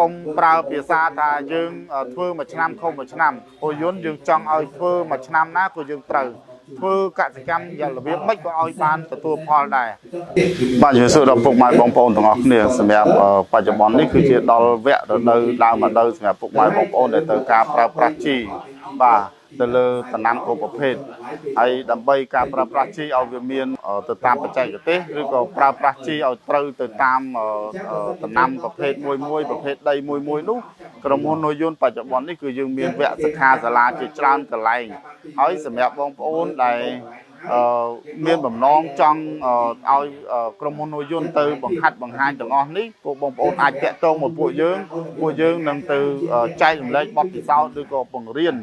កុំប្រើភាសាថាយើងធ្វើមួយឆ្នាំខុសមួយឆ្នាំពលយន្តយើងចង់ឲ្យធ្វើមួយឆ្នាំណាក៏យើងត្រូវធ្វើកសិកម្មយ៉ាងរបៀបម៉េចក៏ឲ្យបានទទួលផលដែរបាទជំរាបសួរដល់ពុកម៉ែបងប្អូនទាំងអស់គ្នាសម្រាប់បច្ចុប្បន្ននេះគឺជាដល់វគ្គរដូវដើមរដូវសម្រាប់ពុកម៉ែបងប្អូនដែលត្រូវការប្រើប្រាស់ជីបាទទៅលើដំណាំគ្រប់ប្រភេទហើយដើម្បីការប្រើប្រាស់ជីឲ្យវាមានទៅតាមបច្ចេកទេសឬក៏ប្រើប្រាស់ជីឲ្យត្រូវទៅតាមដំណាំប្រភេទមួយប្រភេទដីមួយនោះក្រុមហ៊ុននូយន្តបច្ចុប្បន្ននេះគឺយើងមានវគ្គសិក្ខាសាលាជាច្រើនកន្លែងហើយសម្រាប់បងប្អូនដែលមានបំណងចង់ឲ្យក្រុមហ៊ុននូយន្តទៅបង្ហាត់បង្ហាញទាំងអស់នេះពួកបងប្អូនអាចតាក់ទងមកពួកយើងនឹងទៅចែករំលែកបទពិសោធន៍ឬក៏បង្រៀន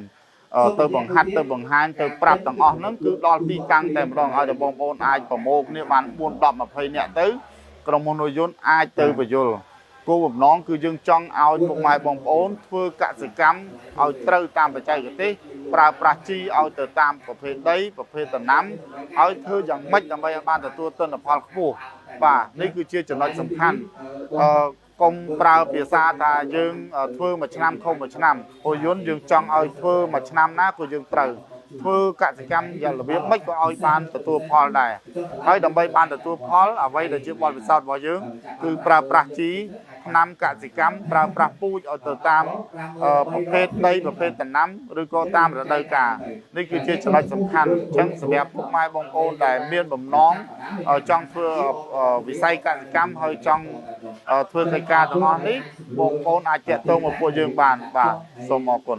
ទៅបង្ហាត់ទៅបង្ហាញទៅប្រាប់ទាំងអស់ហ្នឹងគឺដល់ទីតាំងតែម្ដងឲ្យតែបងប្អូនអាចប្រមូលគ្នាបាន4 10 20នាក់ទៅក្រុមហ៊ុននូយន្តអាចទៅបញ្យលគោលបំណងគឺយើងចង់ឲ្យពុកម៉ែបងប្អូនធ្វើកសិកម្មឲ្យត្រូវតាមបច្ចេកទេសប្រើប្រាស់ជីឲ្យទៅតាមប្រភេទដីប្រភេទដំណាំឲ្យធ្វើយ៉ាងម៉េចដើម្បីឲ្យបានទទួលទិន្នផលខ្ពស់បាទនេះគឺជាចំណុចសំខាន់កុំប្រើភាសាថាយើងធ្វើមួយឆ្នាំខុសមួយឆ្នាំពលយន្តយើងចង់ឲ្យធ្វើមួយឆ្នាំណាក៏យើងត្រូវធ្វើកសិកម្មយ៉ាងរបៀបម៉េចក៏ឲ្យបានទទួលផលដែរហើយដើម្បីបានទទួលផលអ្វីដែលជាបទពិសោធន៍របស់យើងគឺប្រើប្រាស់ជីថ្នាំកសិកម្មប្រើប្រាស់ពូជឲ្យទៅតាមប្រភេទដីប្រភេទដំណាំឬក៏តាមរដូវកាលនេះគឺជាចំណុចសំខាន់អញ្ចឹងសម្រាប់ពុកម៉ែបងប្អូនដែលមានបំណងចង់ធ្វើវិស័យកសិកម្មហើយចង់ធ្វើកិច្ចការទាំងអស់នេះបងប្អូនអាចតាក់ទងមកពួកយើងបានបាទសូមអរគុណ